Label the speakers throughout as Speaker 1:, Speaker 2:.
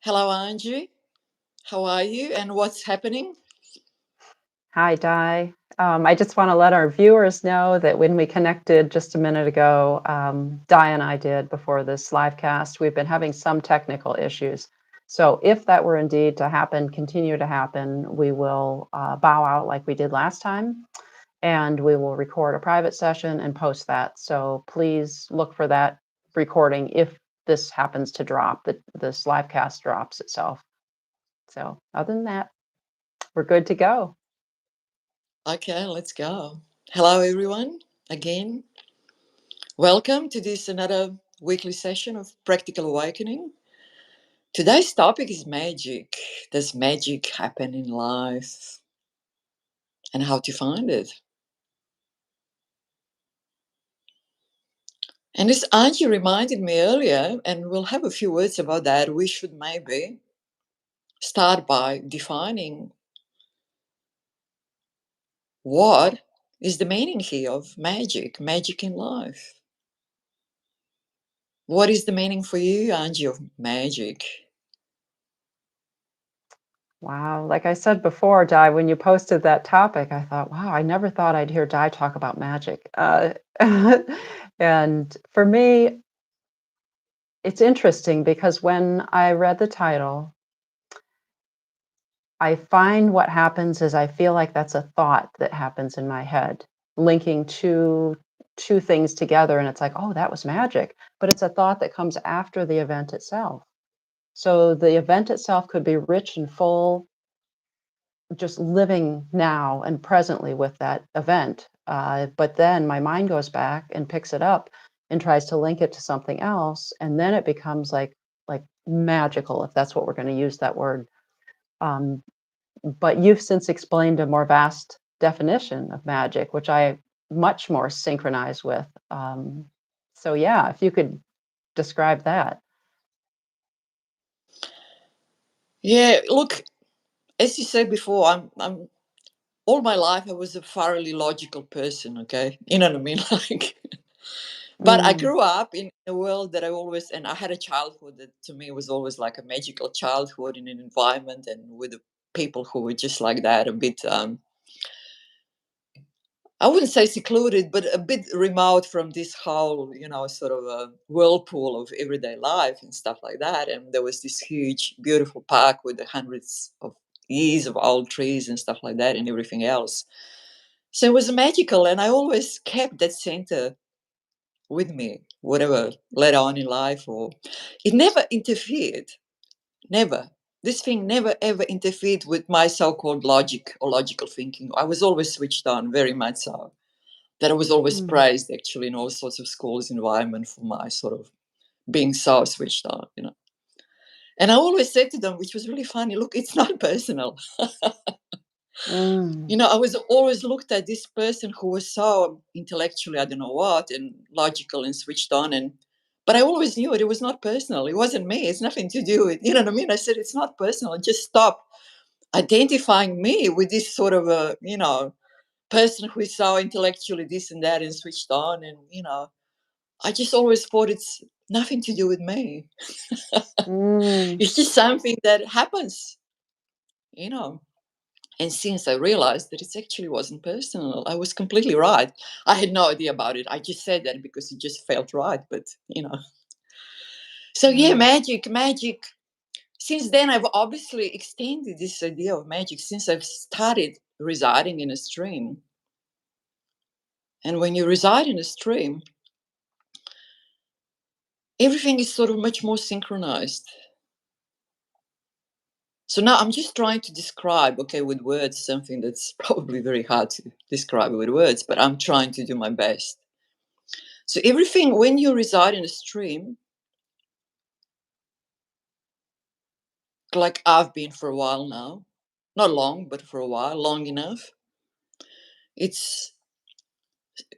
Speaker 1: Hello, Anjali. How are you and what's happening?
Speaker 2: Hi, Di. I just want to let our viewers know that when we connected just a minute ago, Di and I did before this live cast, we've been having some technical issues. So if that were indeed to happen, continue to happen, we will bow out like we did last time, and we will record a private session and post that. So please look for that recording if this happens to drop, that this live cast drops itself. So other than that, we're good to go.
Speaker 1: Okay, let's go. Hello, everyone. Again, welcome to this another weekly session of Practical Awakening. Today's topic is magic. Does magic happen in life and how to find it? And as Angie reminded me earlier, and we'll have a few words about that, we should maybe start by defining what is the meaning here of magic in life. What is the meaning for you, Angie, of magic?
Speaker 2: Wow. Like I said before, Di, when you posted that topic, I thought, wow, I never thought I'd hear Di talk about magic. And for me, it's interesting because when I read the title, I find what happens is I feel like that's a thought that happens in my head, linking two things together. And it's like, oh, that was magic. But it's a thought that comes after the event itself. So the event itself could be rich and full, just living now and presently with that event. But then my mind goes back and picks it up and tries to link it to something else, and then it becomes like magical, if that's what we're going to use that word. Um, but you've since explained a more vast definition of magic, which I much more synchronize with. So yeah, if you could describe that.
Speaker 1: Yeah, look, as you said before, I'm all my life I was a thoroughly logical person, okay? You know what I mean? Like but I
Speaker 2: Mm,
Speaker 1: grew up in a world that I always and I had a childhood that to me was always like a magical childhood in an environment and with the people who were just like that, a bit I wouldn't say secluded, but a bit remote from this whole, sort of a whirlpool of everyday life and stuff like that. And there was this huge, beautiful park with the hundreds of years of old trees and stuff like that and everything else. So it was magical. And I always kept that center with me, whatever later on in life, or it never interfered. Never. This thing never ever interfered with my so called logic or logical thinking. I was always switched on, very much so that I was always
Speaker 2: mm,
Speaker 1: praised actually in all sorts of schools environment for my sort of being so switched on. And I always said to them, which was really funny, look, it's not personal.
Speaker 2: mm,
Speaker 1: I was always looked at this person who was so intellectually, I don't know what, and logical and switched on but I always knew it was not personal. It wasn't me. It's nothing to do with, you know what I mean? I said, it's not personal. Just stop identifying me with this sort of person who is so intellectually this and that and switched on and I just always thought it's nothing to do with me.
Speaker 2: mm,
Speaker 1: It's just something that happens, you know. And since I realized that it actually wasn't personal, I was completely right. I had no idea about it. I just said that because it just felt right. But. So yeah,
Speaker 2: mm.
Speaker 1: magic. Since then, I've obviously extended this idea of magic since I've started residing in a stream. And when you reside in a stream, everything is sort of much more synchronized. So now I'm just trying to describe, okay, with words, something that's probably very hard to describe with words, but I'm trying to do my best. So everything, when you reside in a stream, like I've been for a while now, not long, but for a while, long enough, it's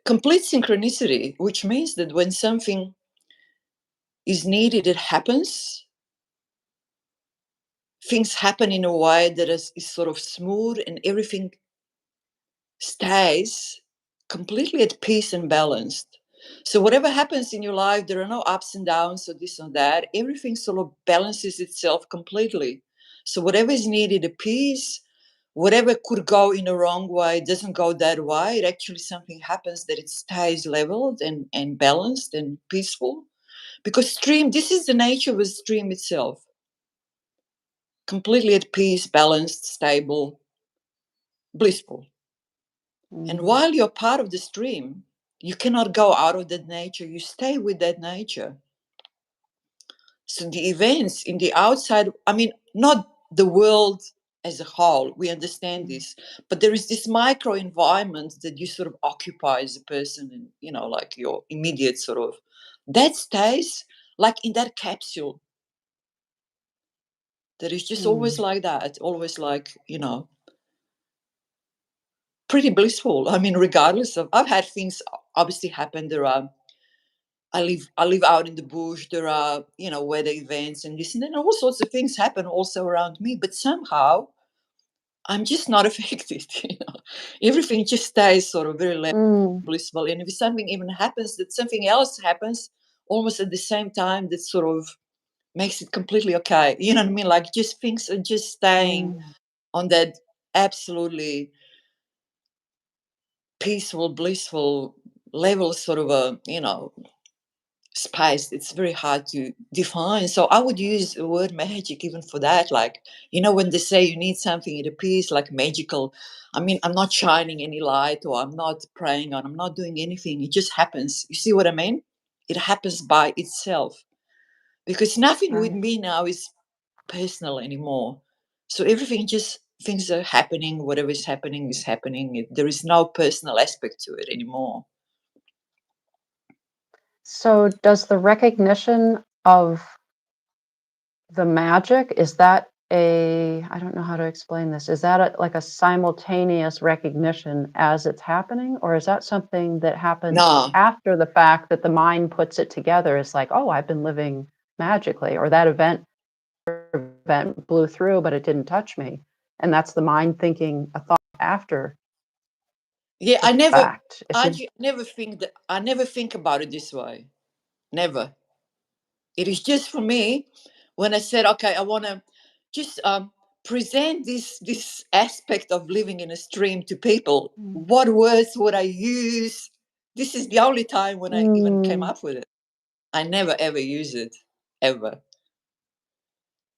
Speaker 1: complete synchronicity, which means that when something is needed, it happens. Things happen in a way that is sort of smooth and everything stays completely at peace and balanced. So whatever happens in your life, there are no ups and downs or this or that. Everything sort of balances itself completely. So whatever is needed, a peace, whatever could go in a wrong way doesn't go that way. It actually something happens that it stays leveled and balanced and peaceful. Because stream, this is the nature of a stream itself. Completely at peace, balanced, stable, blissful. And
Speaker 2: Mm.
Speaker 1: while you're part of the stream, you cannot go out of that nature. You stay with that nature. So the events in the outside, I mean, not the world as a whole, we understand
Speaker 2: Mm.
Speaker 1: this, but there is this micro environment that you sort of occupy as a person and, like your immediate sort of, that stays like in that capsule. That is just always
Speaker 2: Mm.
Speaker 1: like that, always like, pretty blissful. I mean, regardless of, I've had things obviously happen. I live out in the bush. There are, weather events and this and then all sorts of things happen also around me. But somehow I'm just not affected. Everything just stays sort of very
Speaker 2: Mm.
Speaker 1: blissful. And if something even happens, that something else happens almost at the same time, that sort of makes it completely okay. You know what I mean? Like just things are just staying
Speaker 2: Mm.
Speaker 1: on that absolutely peaceful, blissful level, sort of a, spice. It's very hard to define. So I would use the word magic even for that. Like, when they say you need something at a piece, like magical, I mean, I'm not shining any light or I'm not praying on, I'm not doing anything. It just happens. You see what I mean? It happens by itself because nothing with
Speaker 2: Right.
Speaker 1: me now is personal anymore. So everything just, things are happening, whatever is happening is happening. There is no personal aspect to it anymore.
Speaker 2: So does the recognition of the magic, is that a, I don't know how to explain this. Is that like a simultaneous recognition as it's happening, or is that something that happens
Speaker 1: No.
Speaker 2: after the fact that the mind puts it together? It's like, oh, I've been living magically, or that event blew through, but it didn't touch me. And that's the mind thinking a thought after
Speaker 1: Yeah,
Speaker 2: the fact. It's a,
Speaker 1: I never think that, I never think about it this way. Never. It is just for me when I said, okay, I want to just present this aspect of living in a stream to people.
Speaker 2: mm,
Speaker 1: What words would I use? This is the only time when I even came
Speaker 2: mm,
Speaker 1: up with it. I never ever use it ever.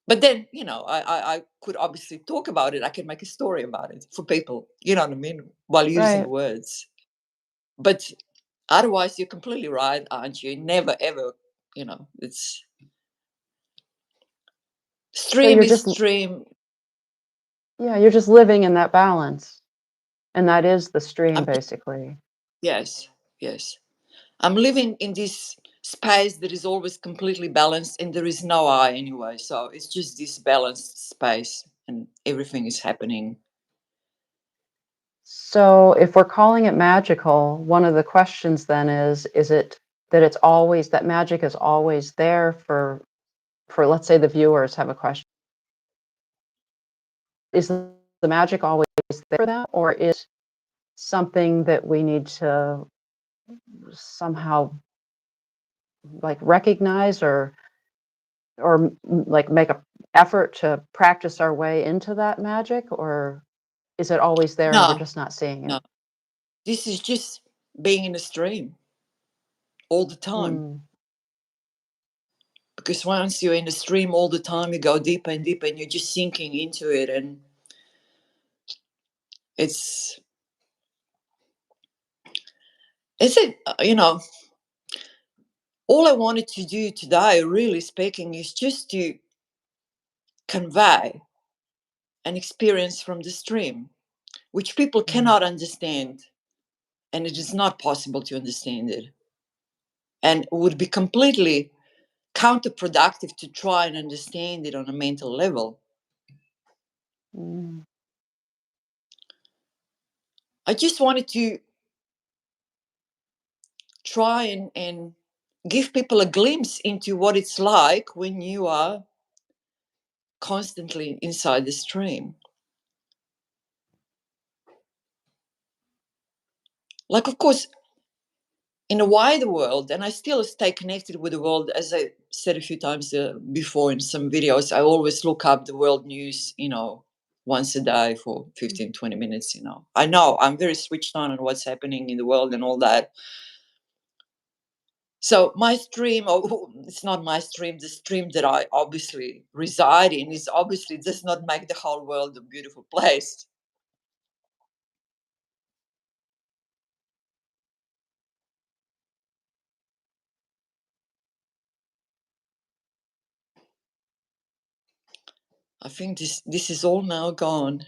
Speaker 1: But then, I could obviously talk about it. I can make a story about it for people. You know what I mean? While using
Speaker 2: right.
Speaker 1: words. But otherwise, you're completely right, aren't you? Never ever, it's
Speaker 2: So
Speaker 1: stream
Speaker 2: you're
Speaker 1: is
Speaker 2: just,
Speaker 1: stream.
Speaker 2: yeah, you're just living in that balance. And that is the stream,
Speaker 1: I'm just,
Speaker 2: basically.
Speaker 1: yes, yes. I'm living in this space that is always completely balanced and there is no I anyway. So it's just this balanced space and everything is happening.
Speaker 2: So if we're calling it magical, one of the questions then is it that it's always, that magic is always there for let's say the viewers have a question. Is the magic always there for them, or is something that we need to somehow like recognize or like make a effort to practice our way into that magic, or is it always there and we're
Speaker 1: No,
Speaker 2: just not seeing it?
Speaker 1: no. This is just being in a stream all the time.
Speaker 2: Mm,
Speaker 1: Because once you're in the stream all the time, you go deeper and deeper and you're just sinking into it. And it's, it's it, all I wanted to do today, really speaking, is just to convey an experience from the stream, which people
Speaker 2: mm,
Speaker 1: cannot understand. And it is not possible to understand it. And it would be completely counterproductive to try and understand it on a mental level.
Speaker 2: mm.
Speaker 1: I just wanted to try and give people a glimpse into what it's like when you are constantly inside the stream. Like, of course, in a wider world, and I still stay connected with the world. As I said a few times before in some videos, I always look up the world news, once a day for 15, 20 minutes. I know I'm very switched on what's happening in the world and all that. So my stream, oh, it's not my stream, the stream that I obviously reside in is obviously does not make the whole world a beautiful place. I think this is all now gone.